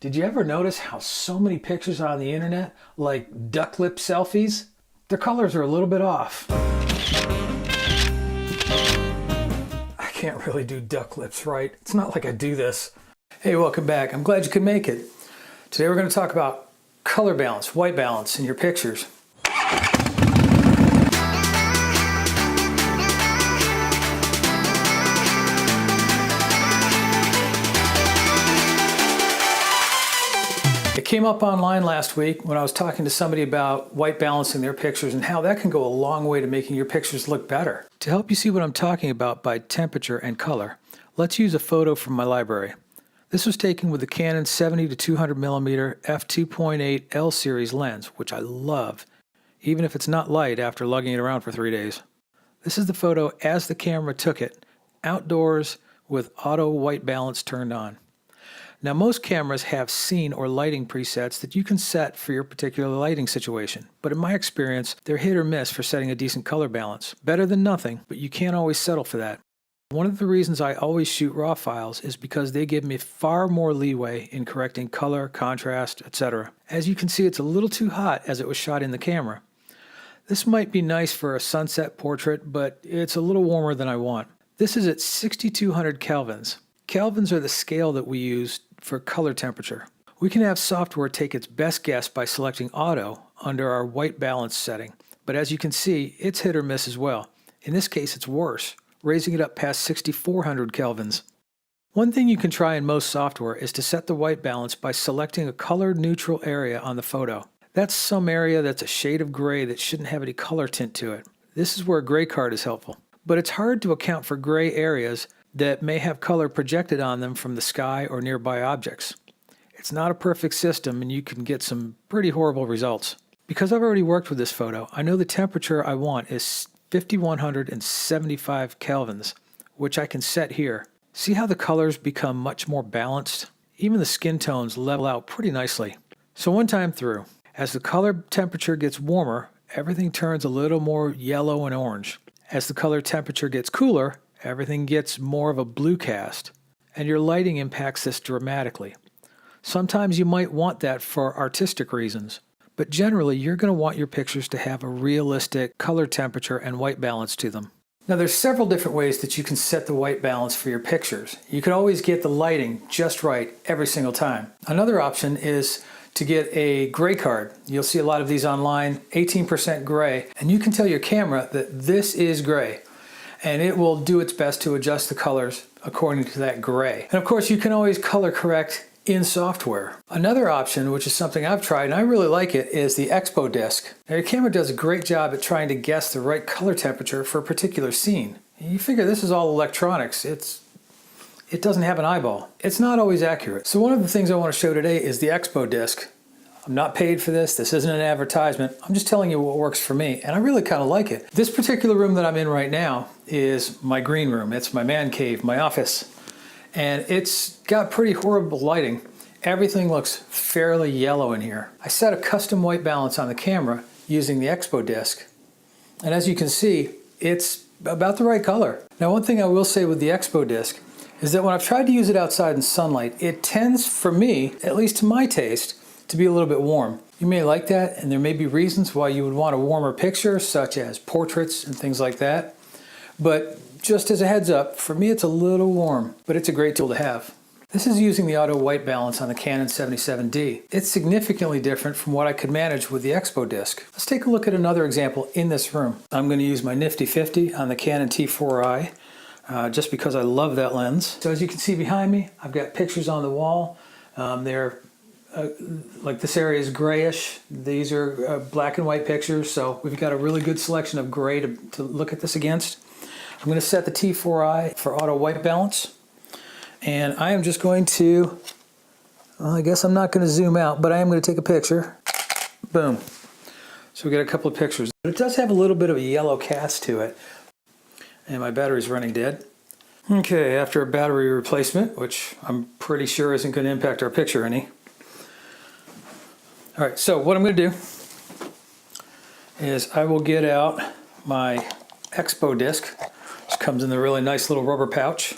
Did you ever notice how so many pictures on the internet, like duck lip selfies, their colors are a little bit off? I can't really do duck lips right. It's not like I do this. Hey, welcome back. I'm glad you could make it. Today we're going to talk about color balance, white balance in your pictures. It came up online last week when I was talking to somebody about white balancing their pictures and how that can go a long way to making your pictures look better. To help you see what I'm talking about by temperature and color, let's use a photo from my library. This was taken with the Canon 70 to 200 millimeter f2.8 L series lens, which I love, even if it's not light after lugging it around for 3 days. This is the photo as the camera took it, outdoors with auto white balance turned on. Now, most cameras have scene or lighting presets that you can set for your particular lighting situation, but in my experience, they're hit or miss for setting a decent color balance. Better than nothing, but you can't always settle for that. One of the reasons I always shoot RAW files is because they give me far more leeway in correcting color, contrast, etc. As you can see, it's a little too hot as it was shot in the camera. This might be nice for a sunset portrait, but it's a little warmer than I want. This is at 6200 kelvins. Kelvins are the scale that we use for color temperature. We can have software take its best guess by selecting auto under our white balance setting, but as you can see, it's hit or miss as well. In this case, it's worse, raising it up past 6400 kelvins. One thing you can try in most software is to set the white balance by selecting a color neutral area on the photo. That's some area that's a shade of gray that shouldn't have any color tint to it. This is where a gray card is helpful, but it's hard to account for gray areas that may have color projected on them from the sky or nearby objects. It's not a perfect system and you can get some pretty horrible results. Because I've already worked with this photo, I know the temperature I want is 5175 kelvins, which I can set here. See how the colors become much more balanced? Even the skin tones level out pretty nicely. So one time through, as the color temperature gets warmer, everything turns a little more yellow and orange. As the color temperature gets cooler, everything gets more of a blue cast, and your lighting impacts this dramatically. Sometimes you might want that for artistic reasons, but generally you're going to want your pictures to have a realistic color temperature and white balance to them. Now there's several different ways that you can set the white balance for your pictures. You can always get the lighting just right every single time. Another option is to get a gray card. You'll see a lot of these online, 18% gray, and you can tell your camera that this is gray, and it will do its best to adjust the colors according to that gray. And of course, you can always color correct in software. Another option, which is something I've tried and I really like it, is the ExpoDisc. Now your camera does a great job at trying to guess the right color temperature for a particular scene. You figure this is all electronics. It doesn't have an eyeball. It's not always accurate. So one of the things I want to show today is the ExpoDisc. I'm not paid for this. This isn't an advertisement. I'm just telling you what works for me, and I really kind of like it. This particular room that I'm in right now is my green room. It's my man cave, my office, and it's got pretty horrible lighting. Everything looks fairly yellow in here. I set a custom white balance on the camera using the ExpoDisc, and as you can see, it's about the right color. Now, one thing I will say with the ExpoDisc is that when I've tried to use it outside in sunlight, it tends, for me, at least to my taste, to be a little bit warm. You may like that, and there may be reasons why you would want a warmer picture, such as portraits and things like that. But just as a heads up, for me it's a little warm, but it's a great tool to have. This is using the auto white balance on the Canon 77D. It's significantly different from what I could manage with the ExpoDisc. Let's take a look at another example in this room. I'm going to use my nifty 50 on the Canon T4i, just because I love that lens. So as you can see behind me, I've got pictures on the wall. Like this area is grayish. These are black and white pictures, so we've got a really good selection of gray to look at this against. I'm going to set the T4i for auto white balance, and I am just going to, well, I guess I'm not going to zoom out, but I am going to take a picture. Boom. So we got a couple of pictures. But it does have a little bit of a yellow cast to it, and my battery's running dead. Okay, after a battery replacement, which I'm pretty sure isn't going to impact our picture any. All right, so what I'm going to do is I will get out my ExpoDisc, which comes in the really nice little rubber pouch,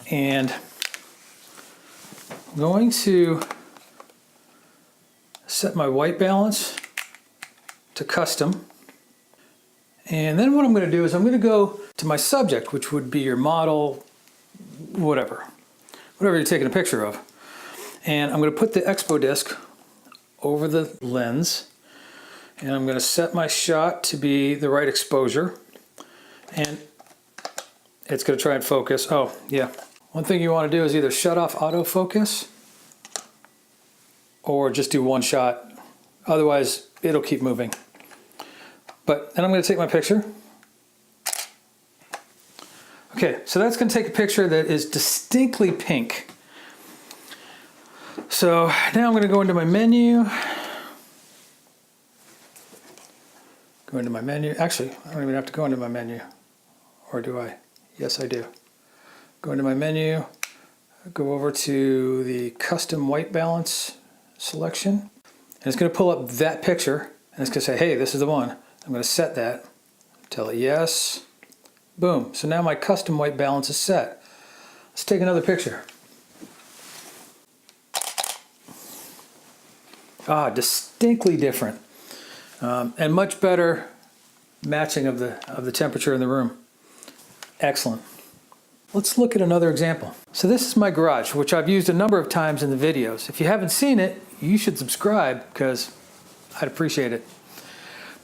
and I'm going to set my white balance to custom. And then what I'm going to do is I'm going to go to my subject, which would be your model, whatever you're taking a picture of. And I'm going to put the ExpoDisc over the lens. And I'm going to set my shot to be the right exposure. And it's going to try and focus. Oh, yeah. One thing you want to do is either shut off autofocus or just do one shot. Otherwise, it'll keep moving. But then I'm going to take my picture. Okay, so that's going to take a picture that is distinctly pink. So now I'm going to go into my menu. Go into my menu. Actually, I don't even have to go into my menu. Or do I? Yes, I do. Go into my menu. Go over to the custom white balance selection. And it's going to pull up that picture. And it's going to say, hey, this is the one. I'm going to set that. Tell it yes. Boom. So now my custom white balance is set. Let's take another picture. Ah, distinctly different. And much better matching of the temperature in the room. Excellent. Let's look at another example. So this is my garage, which I've used a number of times in the videos. If you haven't seen it, you should subscribe because I'd appreciate it.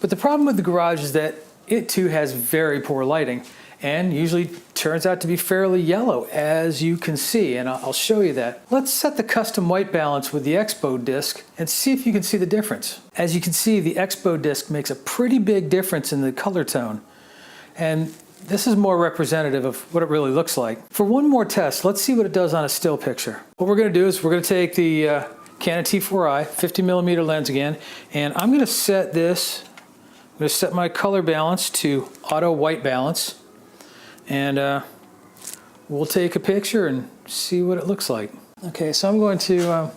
But the problem with the garage is that it too has very poor lighting and usually turns out to be fairly yellow, as you can see, and I'll show you that. Let's set the custom white balance with the ExpoDisc and see if you can see the difference. As you can see, the ExpoDisc makes a pretty big difference in the color tone, and this is more representative of what it really looks like. For one more test, let's see what it does on a still picture. What we're going to do is we're going to take the Canon T4i 50mm lens again, and I'm going to set this. I'm going to set my color balance to auto white balance, and we'll take a picture and see what it looks like. Okay, so I'm going to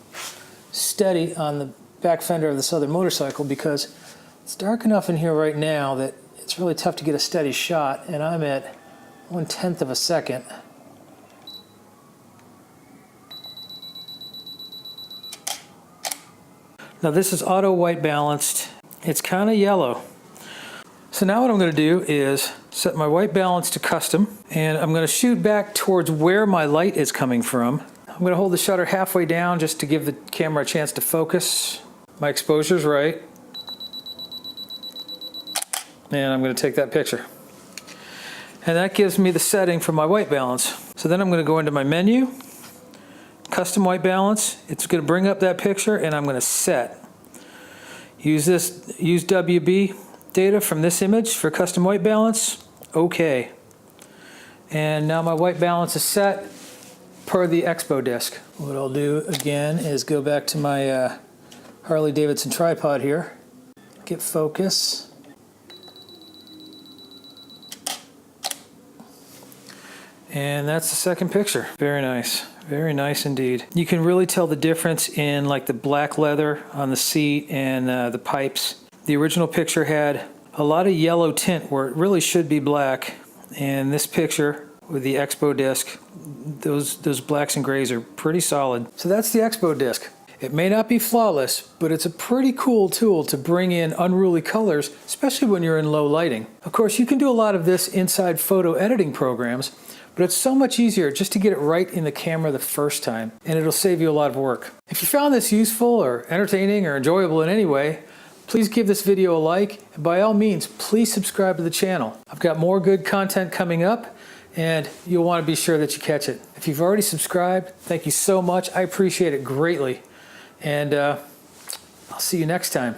steady on the back fender of this other motorcycle because it's dark enough in here right now that it's really tough to get a steady shot, and I'm at 1/10 of a second. Now this is auto white balanced. It's kind of yellow. So now what I'm going to do is set my white balance to custom, and I'm going to shoot back towards where my light is coming from. I'm going to hold the shutter halfway down just to give the camera a chance to focus. My exposure's right. And I'm going to take that picture. And that gives me the setting for my white balance. So then I'm going to go into my menu, custom white balance. It's going to bring up that picture, and I'm going to set. Use WB data from this image for custom white balance. Okay. And now my white balance is set per the ExpoDisc. What I'll do again is go back to my Harley Davidson tripod here. Get focus. And that's the second picture. Very nice. Very nice indeed. You can really tell the difference in like the black leather on the seat and the pipes. The original picture had a lot of yellow tint where it really should be black. And this picture with the ExpoDisc, those blacks and grays are pretty solid. So that's the ExpoDisc. It may not be flawless, but it's a pretty cool tool to bring in unruly colors, especially when you're in low lighting. Of course, you can do a lot of this inside photo editing programs, but it's so much easier just to get it right in the camera the first time, and it'll save you a lot of work. If you found this useful or entertaining or enjoyable in any way, please give this video a like, and by all means, please subscribe to the channel. I've got more good content coming up, and you'll want to be sure that you catch it. If you've already subscribed, thank you so much. I appreciate it greatly, and I'll see you next time.